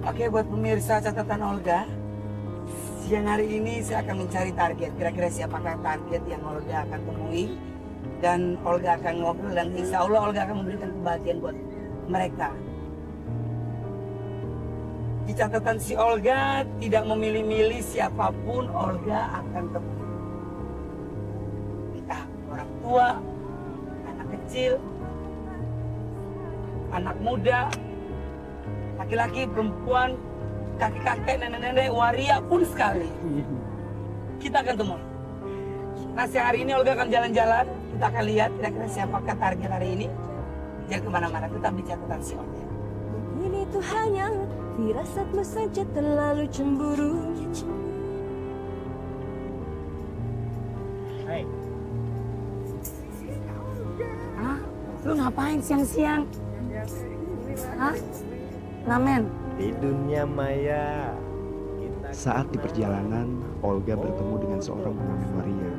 Oke, buat pemirsa catatan Olga, siang hari ini saya akan mencari target. Kira-kira siapakah target yang Olga akan temui. Dan Olga akan ngobrol dan insya Allah Olga akan memberikan kebahagiaan buat mereka. Di catatan si Olga tidak memilih-milih siapapun Olga akan temui. Entah orang tua, anak kecil, anak muda, laki-laki, perempuan, kakek-kakek, nenek-nenek, waria pun sekali. Kita akan temui. Nah, hari ini Olga akan jalan-jalan. Kita akan lihat kira-kira siapakah target hari ini. Jangan kemana-mana, tetap di catatan si Olga. Ini tuh hanya firasatmu saja terlalu cemburu. Hai. Hah? Lu ngapain siang-siang? Hah? Ngamen? Di dunia maya. Saat di perjalanan, Olga bertemu dengan seorang pengamen waria.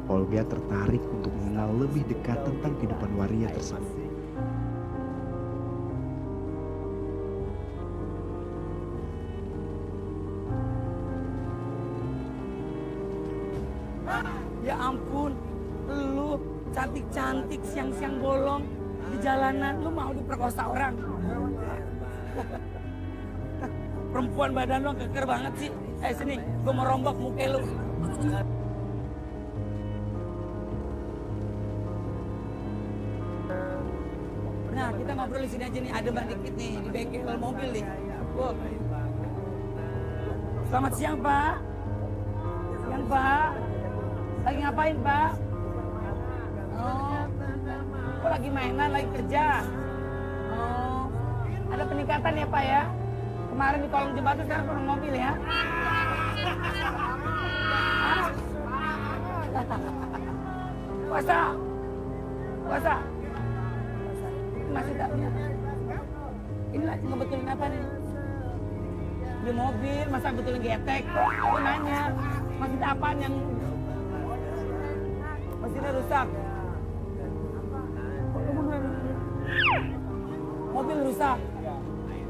Olga tertarik untuk mengenal lebih dekat tentang kehidupan waria tersebut. Ya ampun, lu cantik-cantik siang-siang bolong di jalanan, lu mau diperkosa orang. Perempuan badan lu keker banget sih. Sini, gua mau rombak muka lu. Nah, kita ngobrol di sini aja nih, ada dikit nih di bengkel mobil nih. Wow. Selamat siang, Pak. Siang, Pak. Lagi ngapain, Pak? Oh, kok lagi mainan, lagi kerja? Oh, ada peningkatan ya, Pak ya? Kemarin di kolong jembatan, sekarang kolong mobil ya? Hah? Puasa? Puasa? Masih tak punya? Ini lagi ngebetulin apa nih? Di mobil, masa betulin getek? Aku nanya, masih ada apaan yang mesinnya rusak? Mobil rusak.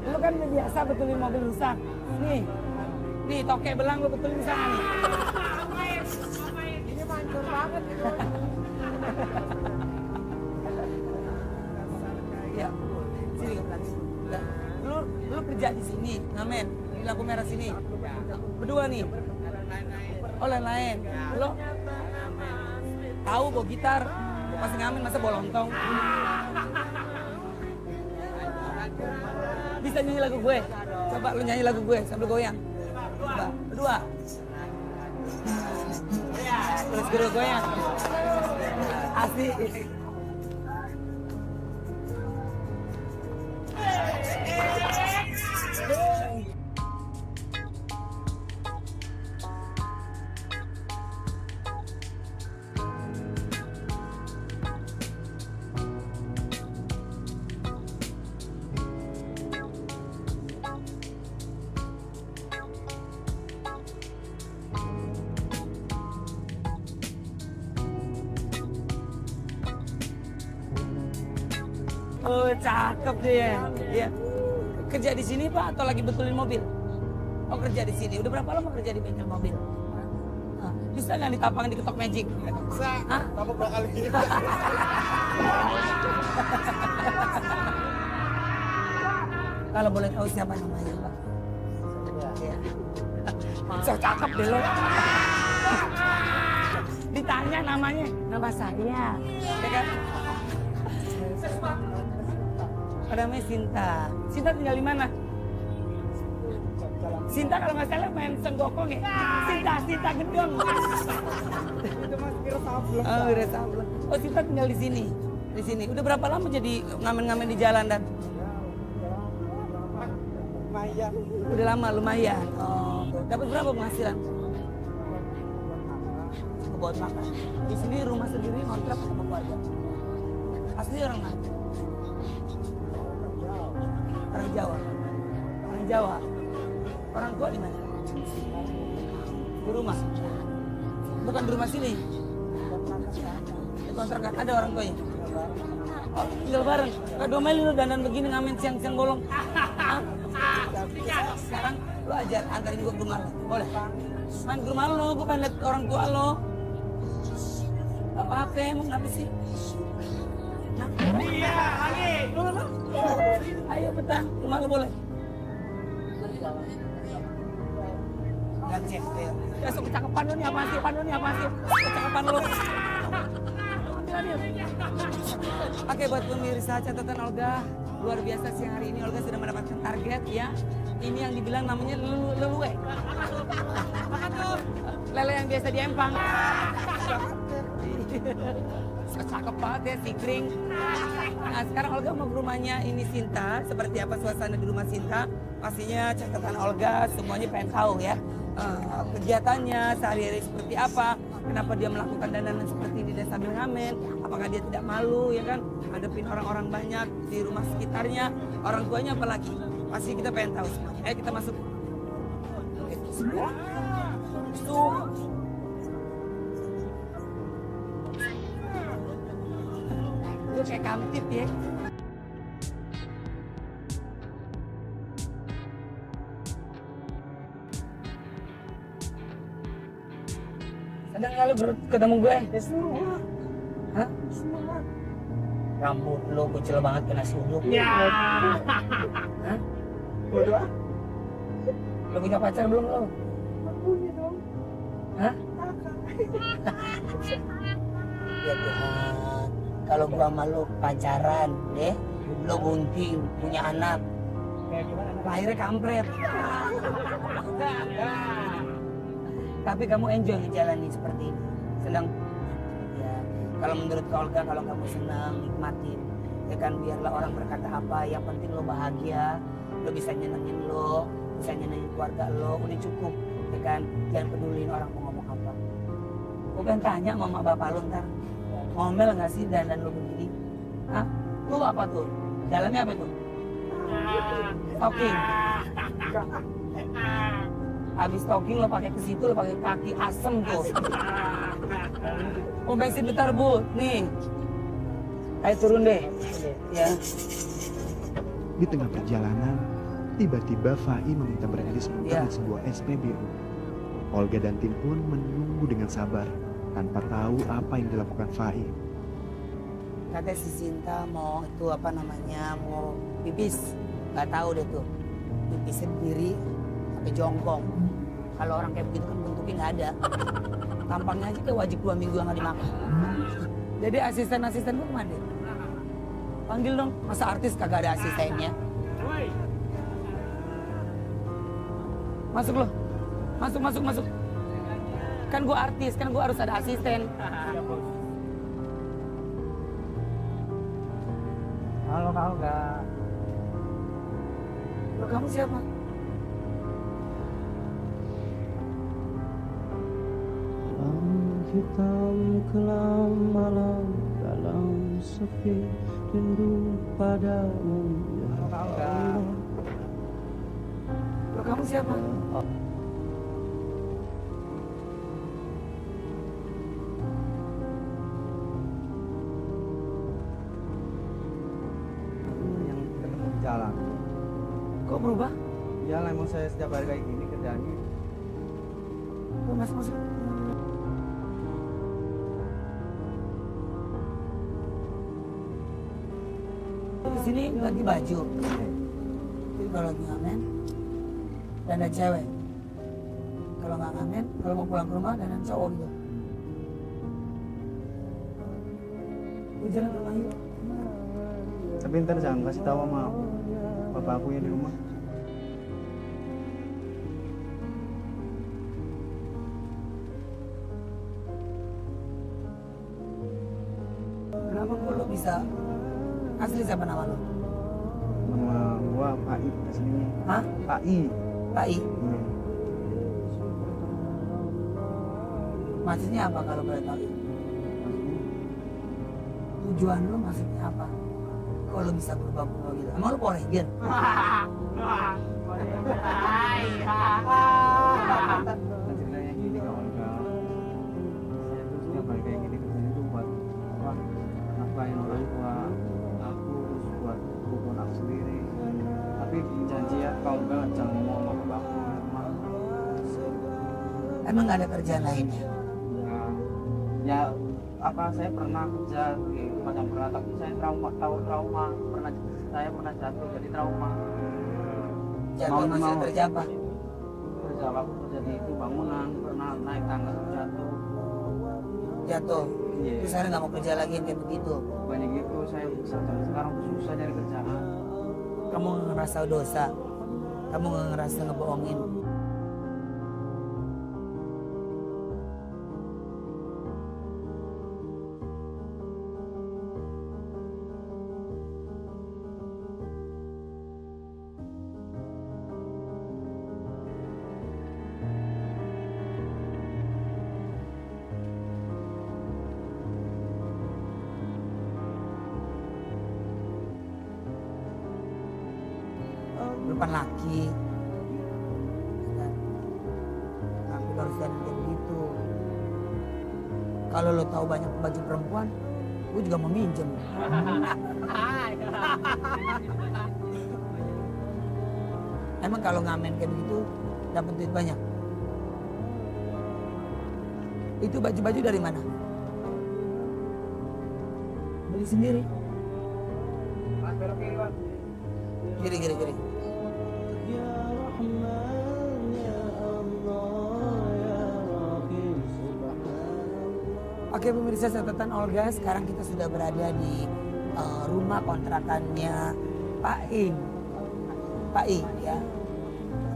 Lu kan biasa betulin mobil rusak. Nih toke belang lu betulin di sana nih. Ini mancur banget. Ya, sini ke belakang. Lu kerja di sini, ngamen di lampu merah sini. Berdua nih. Oh, lain-lain. Lu tahu bawa gitar, masih ngamen masa bawa lontong. Bisa nyanyi lagu gue? Coba lu nyanyi lagu gue sambil goyang. Coba, berdua. Terus gue goyang. Asik. Oh, cakep dia. Iya. Kerja di sini, Pak, atau lagi betulin mobil? Oh, kerja di sini. Udah berapa lama kerja di bengkel mobil? Bisa nggak ditampangin diketok magic? Bisa. Hah? Kamu bakal gitu. Kalau boleh tahu siapa namanya, Pak? Iya. So cakep deh lo. Ditanya namanya, nama saya. Ya kan? Namanya Sinta. Sinta tinggal di mana? Sinta kalau nggak salah main senggokong ya. Sinta gedong. Itu mas kira sablon. Oh, udah sablon. Oh, Sinta tinggal di sini. Di sini. Udah berapa lama jadi ngamen-ngamen di jalan dan? Maya. Udah lama lumayan. Oh, dapat berapa penghasilan? Buat makan. Di sini rumah sendiri kontrak sama keluarga. Asli orang mana? Orang Jawa. Orang Jawa. Orang tua di mana? Di rumah. Bukan di rumah sini. Di kontrakan ada orang tuanya. Oh, tinggal bareng. Kak domelin lu dandan begini ngamen siang-siang bolong. Hah? ajar antarin gue ke rumah lo, boleh? Main ke rumah lo, gue pengen liat orang tua lo. Apa-apa emang kenapa sih? Iya, lagi. Ayo petang, rumah lo boleh. Gak cek, ya sok kecakapan lo nih apa sih? Kecakapan lo. Oke, buat pemirsa catatan Olga, luar biasa sih hari ini Olga sudah mendapatkan target ya. Ini yang dibilang namanya lelue. Lele yang biasa di Empang. Cakep banget ya si Kring. Nah sekarang Olga mau ke rumahnya ini Sinta. Seperti apa suasana di rumah Sinta? Pastinya catatan Olga semuanya pengen tahu ya. Kegiatannya sehari-hari seperti apa, kenapa dia melakukan dandanan seperti ini dan sambil ngamen, apakah dia tidak malu ya kan, hadapin orang-orang banyak di rumah sekitarnya, orang tuanya apalagi, pasti kita pengen tahu semuanya. Ayo kita masuk. Oke, semua. Itu kayak kamtip ya. Sedang kalau ketemu gue? Hah? Rambut lo kucil banget kena sudut. Ya. Hah? Bodoh. Lo punya pacar belum lo? Punya dong. Hah? Ya Tuhan, kalau gua sama lo pacaran, deh, lo bunting, punya anak, lahirnya kampret. Tapi kamu enjoy ngejalanin seperti ini, senang. Ya, kalau menurut Olga, kalau kamu senang, nikmatin, ya kan biarlah orang berkata apa, yang penting lo bahagia, lo bisa nyenengin lo, bisa nyenengin keluarga lo, udah cukup, ya kan, jangan pedulin orang mau ngomong apa. Gue kan tanya mama bapak lo ntar, ngomel nggak sih dandan lo begini? Hah? Tuh apa tuh? Dalamnya apa tuh? Stocking. Habis stocking lo pakai ke situ, lo pakai kaki asem tuh. Mau bensin bentar bu, nih. Ayo turun deh. Ya. Di tengah perjalanan, tiba-tiba Fai meminta berhenti sebentar Ya. di sebuah SPBU. Olga dan Tin pun menunggu dengan sabar, tanpa tahu apa yang dilakukan Fai. Katanya si Sinta mau itu apa namanya, mau pipis. Nggak tahu deh tuh. Pipis sendiri sampai jongkong. Kalau orang kayak begitu kan bentuknya nggak ada. Tampangnya aja kayak wajib 2 minggu nggak dimakan. Jadi asisten-asisten gue kemana? Panggil dong, masa artis kagak ada asistennya? Masuk lo, masuk. Kan gue artis, kan gue harus ada asisten. Halo Kak Olga. Lo kamu siapa? Hitam kelam malam dalam sepi rindu padamu ya Allah. Lo kamu siapa? Yang ketemu di jalan. Kok berubah? Ya lah, emang saya setiap hari kayak gini kerjaannya. Lo masuk. Di sini ganti baju. Jadi kalau lagi ngamen, dan ada cewek. Kalau nggak ngamen, kalau mau pulang ke rumah dan ada cowok gitu. Gue jalan ke rumah yuk. Tapi ntar jangan kasih tahu sama bapak aku yang di rumah. Kenapa kok lo bisa? Asli siapa nama lo? Nama gua Pak I aslinya. Hah? Pak I. Pak I? Iya. Maksudnya apa kalau boleh tahu? Tujuan lo maksudnya apa? Kok lo bisa berubah-ubah gitu? Emang lo Power Ranger? Kan ceritanya gini Kak Olga. Saya tuh setiap hari kayak gini kerjanya tuh buat apa? Nafkahin orang tua aku, terus buat kebutuhan aku sendiri. Tapi janji ya Kak Olga jangan ngomong sama bapak aku di rumah. Emang nggak ada kerjaan lainnya? Nah, ya apa saya pernah kerja macam pernah, tapi saya tahu trauma, saya pernah jatuh jadi trauma. Jatuh masih kerja apa? Kerja waktu jadi itu bangunan, pernah naik tangga jatuh. Jatuh. Iya. Terus saya nggak mau kerja lagi yang kayak begitu. Banyak gitu saya sampai sekarang susah cari kerjaan. Kamu nggak ngerasa dosa? Kamu nggak ngerasa ngebohongin? Depan laki, tapi lo harus jangan kayak begitu. Kalau lo tahu banyak baju perempuan, gue juga mau minjem. Emang kalau ngamen kayak begitu dapat duit banyak? Itu baju-baju dari mana? Beli sendiri. Kiri. Oke pemirsa catatan Olga, sekarang kita sudah berada di rumah kontrakannya Pak Ing. Pak Ing ya.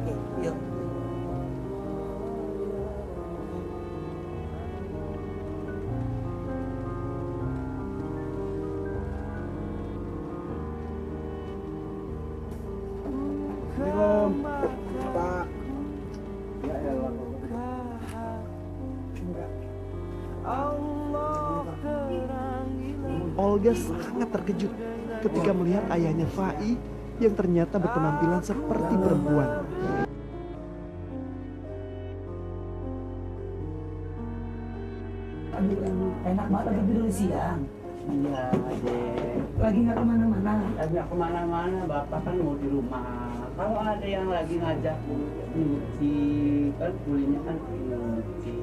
Oke, yuk. Pak. Ya elah. Olga sangat terkejut ketika melihat ayahnya Fai yang ternyata berpenampilan seperti perempuan. Aduh, enak banget lagi tidur siang. Iya, Dek. Lagi nggak kemana-mana. Lagi nggak kemana-mana, Bapak kan mau di rumah. Kalau ada yang lagi ngajak nyuci, kan kulinya kan nyuci.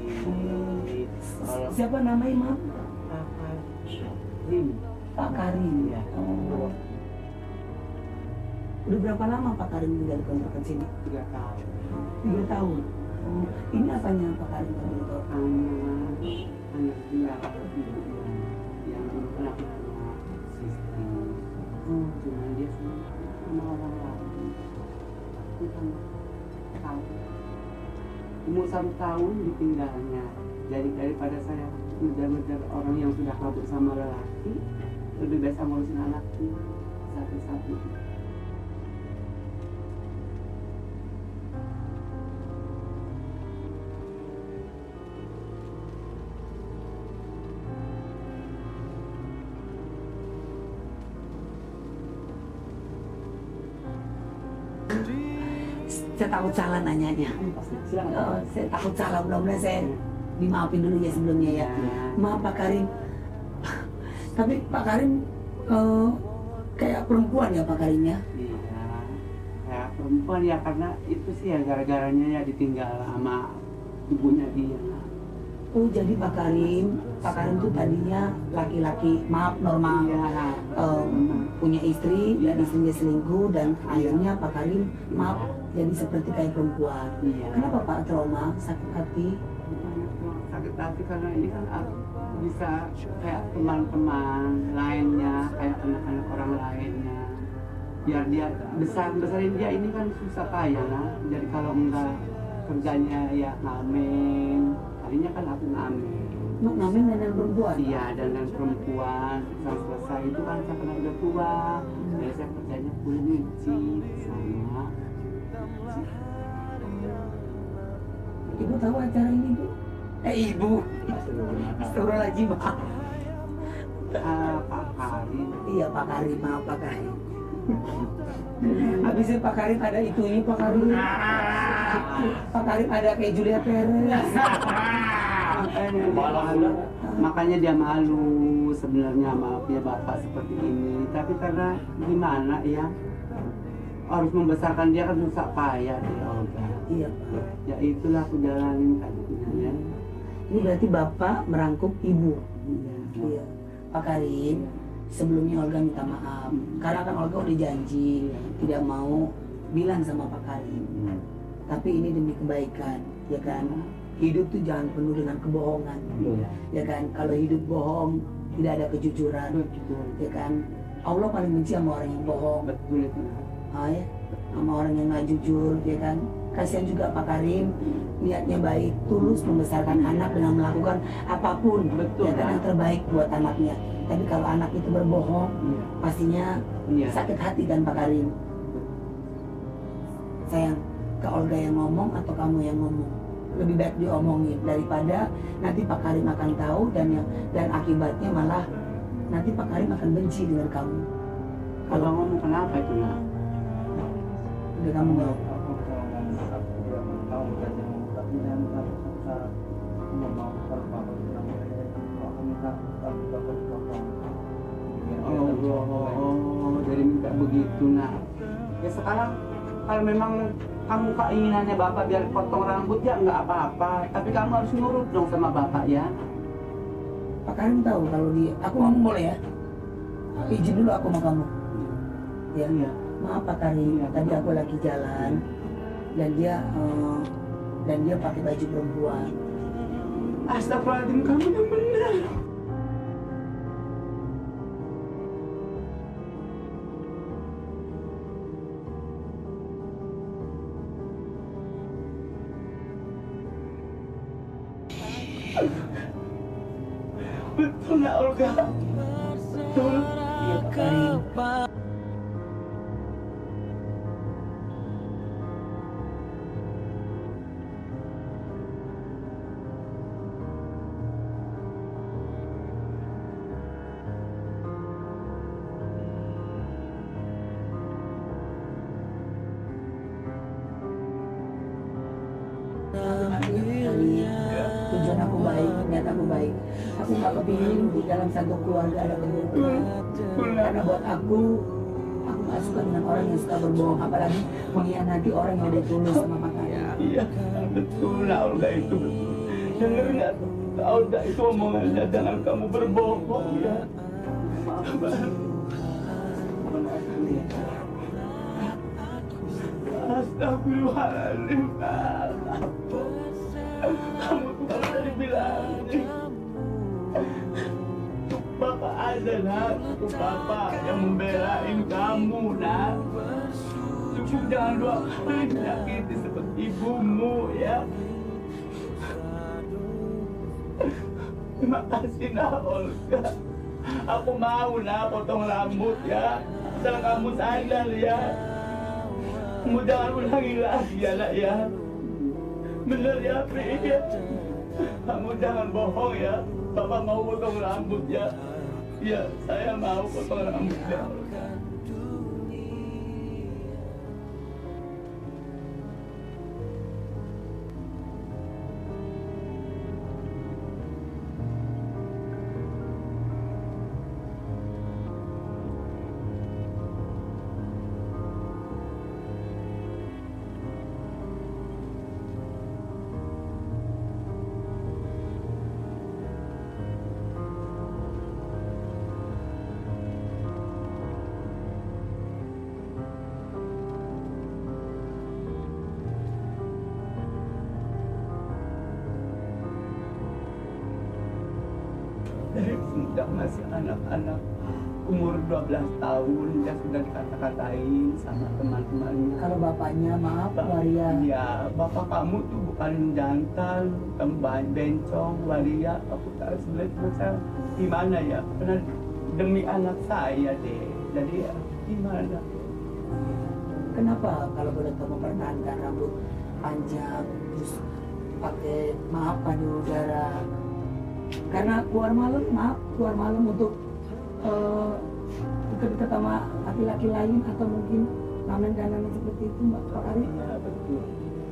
Kalau Siapa namanya, Mam? Kakak Rim, Pak Karim. ya. Oh. Udah berapa lama Pak Karim tinggal di kontrakan sini? 3 tahun. 3 tahun. Oh. Ini apanya Pak Karim tadi itu? Anak dia yang pernah punya istri. Cuma dia sama orang lain. Bukan tahu. Umur 1 tahun ditinggalnya. Jadi daripada saya ngejar-ngejar orang yang sudah kabur sama lelaki, lebih baik saya ngurusin anakku satu-satu. Saya takut salah nanyanya. Silakan. Oh, saya takut salah, mudah-mudahan saya dimaafin dulu ya sebelumnya ya. Maaf Pak Karim. Tapi Pak Karim kayak perempuan ya Pak Karim ya? Iya, kayak perempuan ya, karena itu sih ya gara-garanya ya ditinggal sama ibunya dia. Oh jadi Pak Karim tuh tadinya laki-laki, maaf normal, Iya. punya istri dan istrinya selingkuh dan akhirnya Pak Karim maaf jadi seperti kayak perempuan. Iya. Kenapa Pak trauma, sakit hati? Sakit hati karena ini kan bisa kayak teman-teman lainnya, kayak anak-anak orang lainnya. Biar dia besarin dia ini kan susah payah lah. Jadi kalau enggak kerjanya ya ngamen, tadinya kan aku ngamen. Mau ngamen dengan perempuan? Iya, dan perempuan setelah selesai itu kan saya kena udah tua. Jadi saya kerjanya kulit nyuci sama. Ibu tahu acara ini Bu? Ibu. Astagfirullahaladzim. Pak Karim. Iya Pak Karim, maaf Pak Karim. Habisnya Pak Karim ada itunya Pak Karim. Pak Karim ada kayak Julia Perez. Makanya dia malu sebenarnya maafnya bapak seperti ini. Tapi karena gimana ya, harus membesarkan dia kan susah payah dia. Iya Pak. Ya itulah aku jalanin kadernya ya. Ini berarti Bapak merangkup Ibu. Iya. Iya. Pak Karim, sebelumnya Olga minta maaf. Karena kan Olga udah janji tidak mau bilang sama Pak Karim. Tapi ini demi kebaikan, ya kan? Hidup tuh jangan penuh dengan kebohongan, Iya. ya kan? Kalau hidup bohong, tidak ada kejujuran, Betul. ya kan? Allah paling benci sama orang yang bohong, Betul itu. ya? Sama orang yang nggak jujur, ya kan? Kasihan juga Pak Karim, niatnya baik, tulus membesarkan anak dengan melakukan apapun, Betul, ya kan, yang terbaik buat anaknya. Tapi kalau anak itu berbohong, Iya. pastinya Iya. sakit hati kan Pak Karim. Sayang, ke Olga yang ngomong atau kamu yang ngomong? Lebih baik diomongin daripada nanti Pak Karim akan tahu dan akibatnya malah nanti Pak Karim akan benci dengan kamu. Kalau ngomong kenapa itu nak? Udah kamu nggak? Aku kalau ngomong aku dia mau belajar tapi dia minta secara aku mau kalau bapak bilang kalau aku minta kalau bapak potong. Oh, jadi minta begitu nak. Ya sekarang kalau memang kamu keinginannya bapak biar potong rambut ya nggak apa-apa. Tapi kamu harus nurut dong sama bapak ya. Pak Karim tahu kalau aku ngomong boleh ya? Izin dulu aku sama kamu. Ya, Iya. maaf Pak Karim, tadi aku lagi jalan dan dia pakai baju perempuan. Astagfirullahaladzim, kamu yang benar. Betul nak Olga? Betul. Iya Pak Karim. Tujuan aku baik, niat aku baik. Aku nggak kepingin di dalam satu keluarga ada kebohongan. Karena buat aku nggak suka dengan orang yang suka berbohong, apalagi mengkhianati orang yang udah tulus sama matanya. Iya, betul lah Olga itu betul. Dengar nggak? Olga itu omongannya jangan kamu berbohong ya. Astagfirullahaladzim. Kamu tuh kalau dibilangin Bapak ada nak, itu Bapak yang membelain kamu nak. Cukup jangan dua kali menyakiti seperti ibumu ya. Terima kasih nak Olga. Aku mau nak potong rambut ya. Asal kamu sadar ya. Kamu jangan ulangi lagi ya nak ya. Bener ya Pri ya. Kamu jangan bohong ya. Bapak mau potong rambut ya. Ya saya mau potong rambut ya. Dari sejak masih anak-anak umur 12 tahun dia sudah dikata-katain sama teman-temannya. Kalau bapaknya, maaf Bapak- Waria. Iya, bapak kamu tuh bukan jantan, kamu bencong, Waria. Aku tak sebenarnya gimana ya? Karena demi anak saya deh. Jadi ya gimana? Kenapa kalau boleh tahu mempertahankan rambut panjang terus pakai maaf padu udara? Karena keluar malam untuk dekat-dekat sama laki-laki lain atau mungkin ramen kanan seperti itu Mbak Pak Karim. Iya betul.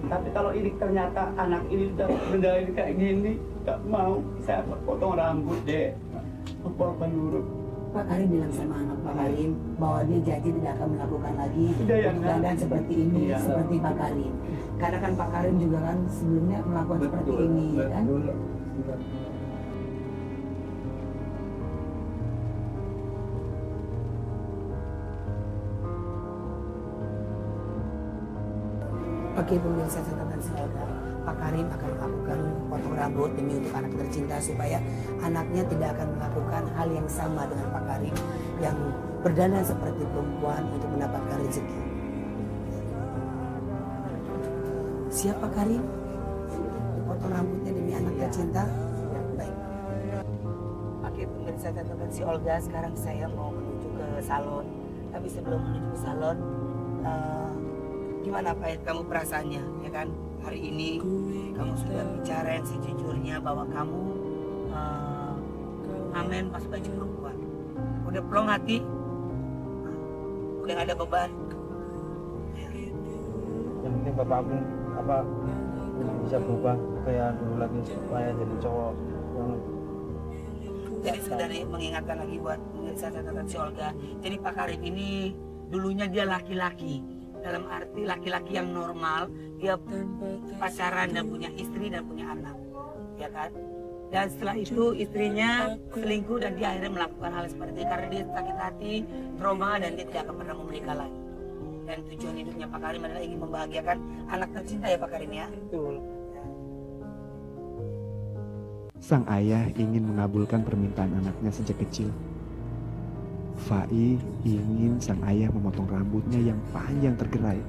Tapi kalau ini ternyata anak ini udah menjalani kayak gini, nggak mau saya potong rambut deh. Aku akan nurut. Pak Karim bilang sama anak Pak Karim bahwa dia janji tidak akan melakukan lagi dandan seperti ini, seperti Pak Karim. Karena kan Pak Karim juga kan sebelumnya melakukan seperti ini, ya kan? Oke pemirsa catatan saudara, Pak Karim akan melakukan potong rambut demi untuk anak tercinta supaya anaknya tidak akan melakukan hal yang sama dengan Pak Karim yang berdandan seperti perempuan untuk mendapatkan rezeki. Siap Pak Karim? Potong rambutnya demi anak tercinta? Ya, baik. Oke pemirsa catatan si Olga, sekarang saya mau menuju ke salon. Tapi sebelum menuju ke salon, gimana Pak kamu perasaannya, ya kan? Hari ini kamu sudah bicara yang sejujurnya bahwa kamu ngamen pas baju perempuan. Udah plong hati? Udah gak ada beban? Yang penting bapakku bisa berubah kayak dulu lagi supaya jadi cowok yang Jadi sebenarnya mengingatkan lagi buat pemirsa catatan si Olga. Jadi Pak Karim ini dulunya dia laki-laki. Dalam arti laki-laki yang normal, dia pacaran dan punya istri dan punya anak, ya kan? Dan setelah itu istrinya selingkuh dan dia akhirnya melakukan hal seperti itu karena dia sakit hati, trauma dan dia tidak akan pernah menikah lagi. Dan tujuan hidupnya Pak Karim adalah ingin membahagiakan anak tercinta ya Pak Karim ya. betul. Sang ayah ingin mengabulkan permintaan anaknya sejak kecil. Fai ingin sang ayah memotong rambutnya yang panjang tergerai.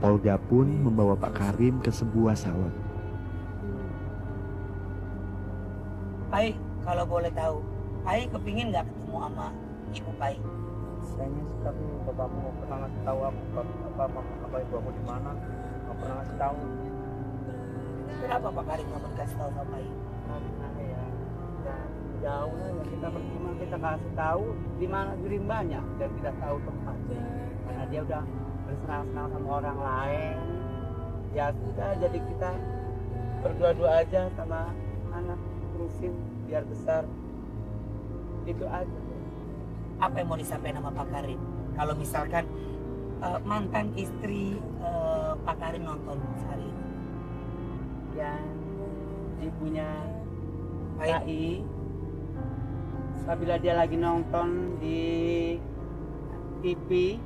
Olga pun membawa Pak Karim ke sebuah salon. Pai, kalau boleh tahu, Pai kepingin nggak ketemu sama ibu Pai? Sayangnya sih tapi bapakku nggak pernah ngasih tahu aku apa ibu aku di mana, nggak pernah ngasih tahu. Kenapa Pak Karim nggak mau dikasih tahu sama Pai? Karena ya jauh lah ya, kita percuma kita kasih tahu di mana gerimbanya dan tidak tahu tempat karena dia udah bersenang-senang sama orang lain. Ya sudah, jadi kita berdua-dua aja sama anak, terusin biar besar, itu aja. Apa yang mau disampaikan sama Pak Karim? Kalau misalkan mantan istri Pak Karim nonton hari ini, Yang ibunya Pai, Pai, apabila dia lagi nonton di TV,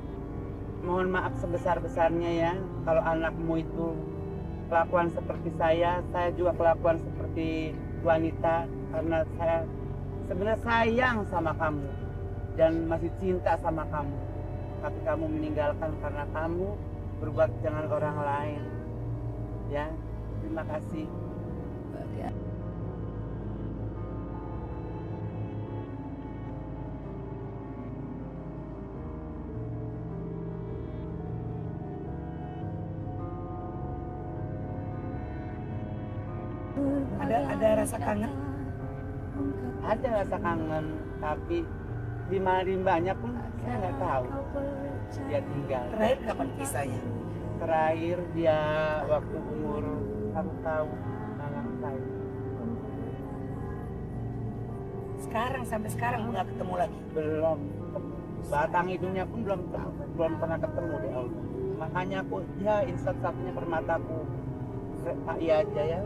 mohon maaf sebesar-besarnya ya kalau anakmu itu kelakuan seperti saya juga kelakuan seperti wanita, karena saya sebenarnya sayang sama kamu dan masih cinta sama kamu, tapi kamu meninggalkan karena kamu berbuat dengan orang lain. Ya, terima kasih. ada rasa kangen? Ada rasa kangen, tapi di mana rimbanya pun saya nggak tahu. Dia tinggal. Terakhir kapan kisahnya? Terakhir dia waktu umur 1 tahun, anak saya. Sekarang sampai sekarang nggak ketemu lagi. Belum. Batang hidungnya pun belum pernah ketemu deh Allah. Makanya aku ya satu-satunya permataku Pak iya aja ya.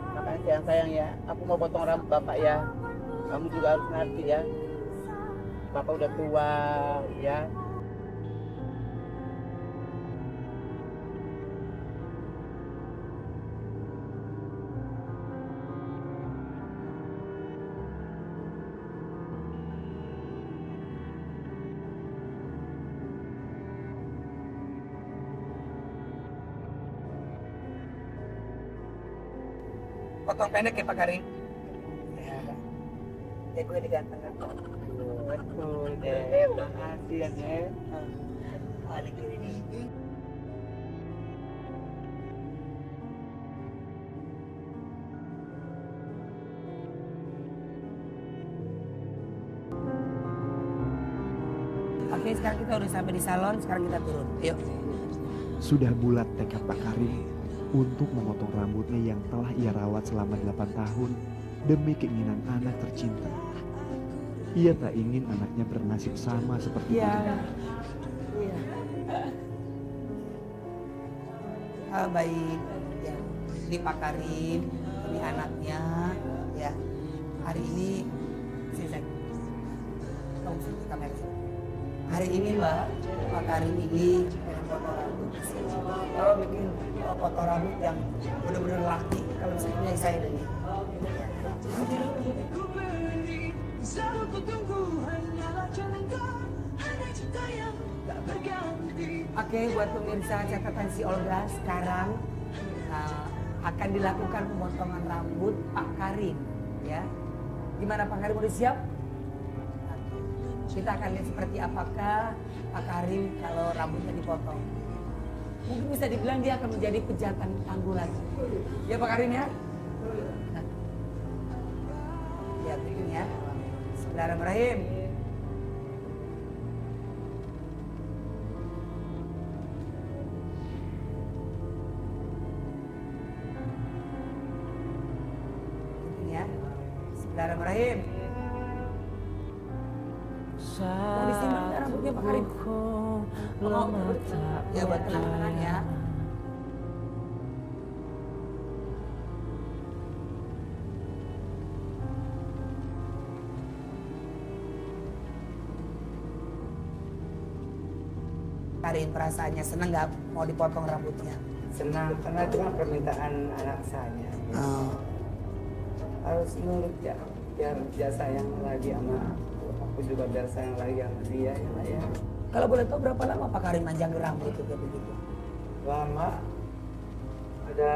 Makanya sayang ya, aku mau potong rambut bapak ya. Kamu juga harus ngerti ya. Bapak udah tua ya. Potong pendek ya Pak Karim? Ya gue diganteng kan? Betul deh. Makasih ya deh. Balik ini. Oke, sekarang kita udah sampai di salon, sekarang kita turun. Yuk. Sudah bulat tekad Pak Karim untuk memotong rambutnya yang telah ia rawat selama 8 tahun demi keinginan anak tercinta. Ia tak ingin anaknya bernasib sama seperti Iya. dirinya. Iya. Ah, baik. Ya. Ini Pak Karim, ini anaknya. Ya. Hari ini saya kamu sini kamera. Hari ini Mbak, Pak Karim ini pengen potong rambut. Kalau bikin potong rambut yang benar-benar laki, kalau misalnya saya ini. Oke, buat pemirsa catatan si Olga sekarang akan dilakukan pemotongan rambut Pak Karim, ya. Gimana Pak Karim, udah siap? Kita akan lihat seperti apakah Pak Karim kalau rambutnya dipotong. Mungkin bisa dibilang dia akan menjadi pejantan tangguh lagi. Ya Pak Karim ya? Nah. Lihat begini ya. Bismillahirrahmanirrahim. Begini ya. Bismillahirrahmanirrahim. Mau disimak nggak rambutnya Pak Karim? Ya buat kenang-kenangan ya. Karim perasaannya seneng nggak mau dipotong rambutnya? Senang karena itu kan permintaan anak saya. Oh. Harus nurut ya, biar dia sayang lagi sama aku juga biar sayang lagi sama dia ya Pak ya. Kalau boleh tahu berapa lama Pak Karim manjang rambut itu kayak begitu? Lama, ada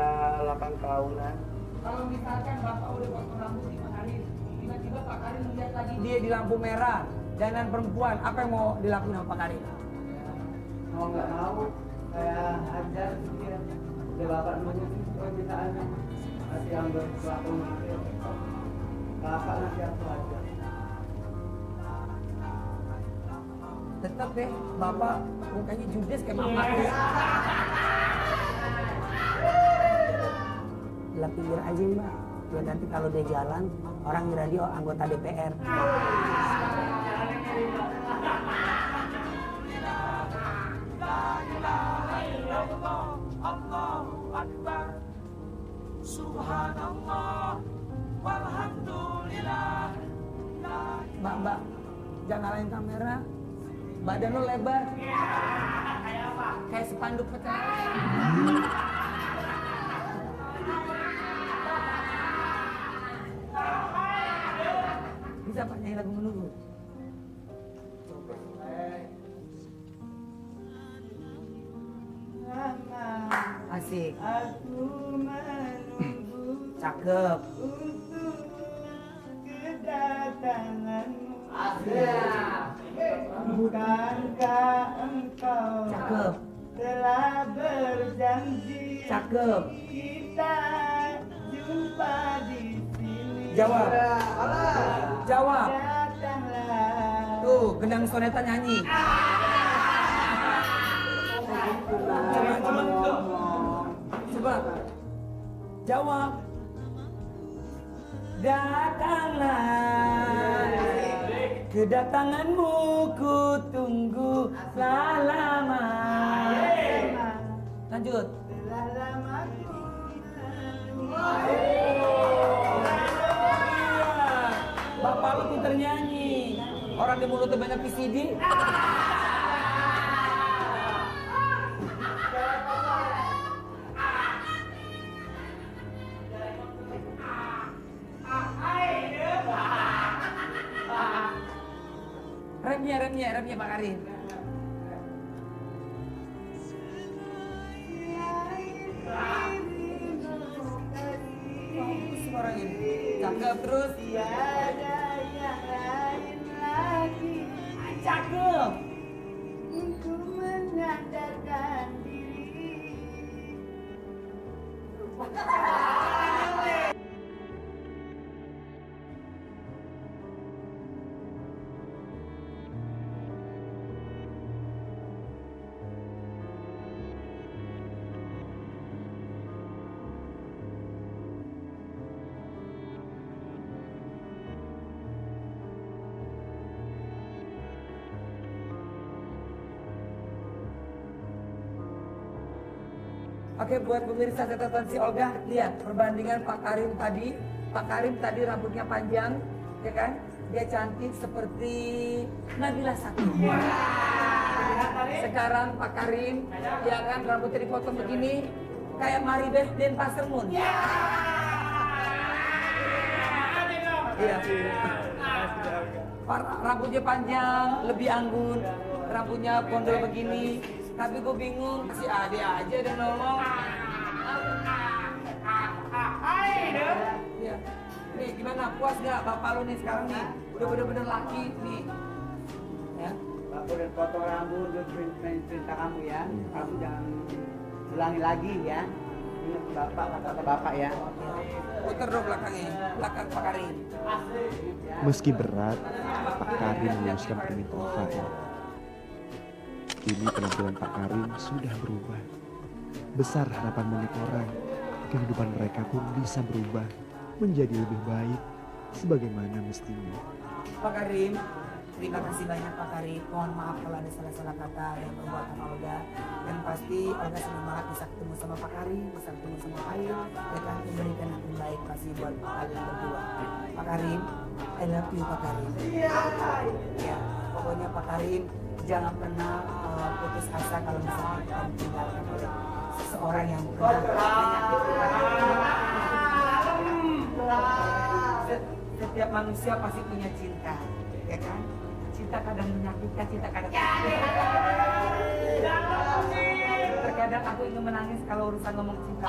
8 tahunan. Kalau misalkan Bapak udah potong rambut di Pak Karim, tiba-tiba Pak Karim melihat lagi dia di lampu merah, dandan perempuan, apa yang mau dilakuin sama Pak Karim? Mau nggak mau, saya ajar dia. Dia bapak menuruti permintaannya. Masih yang berlaku bapak nanti aku ajar. Tetap deh, Bapak mukanya judes kayak mama. Lah pinggir aja Mbak. Ya nanti kalau dia jalan, orang ngira dia anggota DPR. Mbak, jangan nyalain kamera. Badan lo lebar. Kayak apa? Kayak spanduk pecah. Bisa Pak nyanyi lagu menunggu? Asik. Aku menunggu Cakep. untuk kedatanganmu. Bukankah engkau Cakep. telah berjanji Cakep. kita jumpa di sini? Jawab. Jawab. Datanglah. Tuh, gendang soneta nyanyi. Coba. Jawab. Datanglah. Kedatanganmu ku tunggu lama. Lanjut. Telah lama ku menunggu. Bapak lu pinter nyanyi. Orang di mulutnya banyak PCD. Remnya Pak Karim. Bagus suara ini. Cakep terus. Tiada yang lain lagi Cakep. untuk menyadarkan diri. Oke, buat pemirsa catatan si Olga, lihat perbandingan Pak Karim tadi. Pak Karim tadi rambutnya panjang, ya kan? Dia cantik seperti Nabila Saki. Sekarang Pak Karim, ya kan, rambutnya dipotong begini, kayak Maribeth dan Pasarmun. Iya. Rambutnya panjang, lebih anggun, rambutnya pondol begini. Tapi gue bingung, si Ade aja ada nolong. Ya. Nih gimana, puas gak bapak lu nih sekarang nih? Udah bener-bener laki nih. Ya. Aku udah potong rambut, udah perintah kamu ya. Kamu jangan ulangi lagi ya. Ingat bapak, kata bapak ya. Puter dong belakangnya, belakang Pak Karim. Meski berat, Pak Karim meneruskan permintaan Fai. Kini penampilan Pak Karim sudah berubah. Besar harapan banyak orang, kehidupan mereka pun bisa berubah menjadi lebih baik sebagaimana mestinya. Pak Karim, terima kasih banyak Pak Karim. Mohon maaf kalau ada salah-salah kata yang berbuat sama Olga. Dan pasti Olga senang banget bisa ketemu sama Pak Karim, bisa ketemu sama Ayu, ya kan, memberikan yang terbaik pasti buat kalian berdua. Pak Karim, I love you Pak Karim. Ya, pokoknya Pak Karim jangan pernah putus asa kalau misalnya kita ditinggalkan oleh seseorang yang pernah menyakiti. Setiap manusia pasti punya cinta, ya kan? Cinta kadang menyakitkan, cinta kadang terkadang aku ingin menangis kalau urusan ngomong cinta.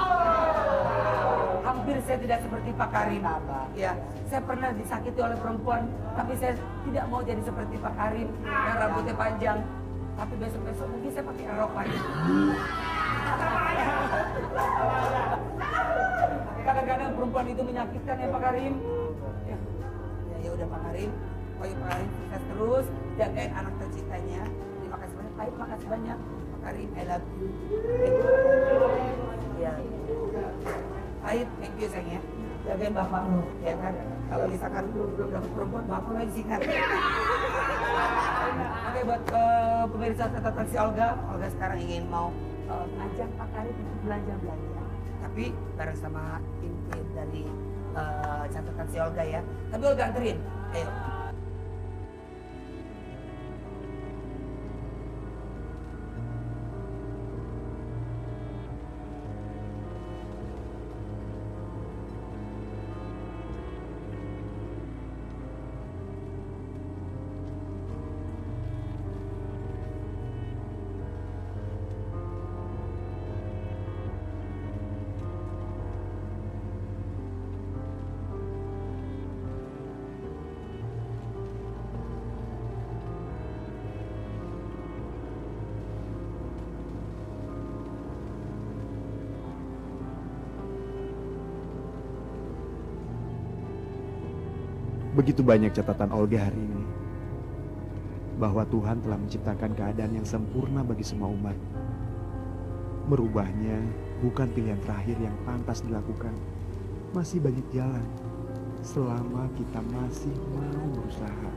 Hampir saya tidak seperti Pak Karim. Ya, saya pernah disakiti oleh perempuan, tapi saya tidak mau jadi seperti Pak Karim yang rambutnya panjang. Tapi besok-besok mungkin saya pakai rok lagi. Kadang-kadang perempuan itu menyakitkan ya Pak Karim. Ya udah Pak Karim, pokoknya Pak Karim sukses terus, jagain anak tercintanya. Terima kasih banyak, Pak, makasih banyak. Pak Karim, I love you. Ya. Ait, thank you sayang ya. Jagain bapak lu, ya kan? Kalau misalkan lu belum dapat perempuan, bapak lagi sikat. Oke, buat pemirsa catatan si Olga sekarang ingin mau ngajak Pak Karim untuk belanja-belanja. Tapi bareng sama tim dari catatan si Olga ya. Tapi Olga anterin, ayo. Begitu banyak catatan Olga hari ini, bahwa Tuhan telah menciptakan keadaan yang sempurna bagi semua umat. Merubahnya bukan pilihan terakhir yang pantas dilakukan. Masih banyak jalan, selama kita masih mau berusaha.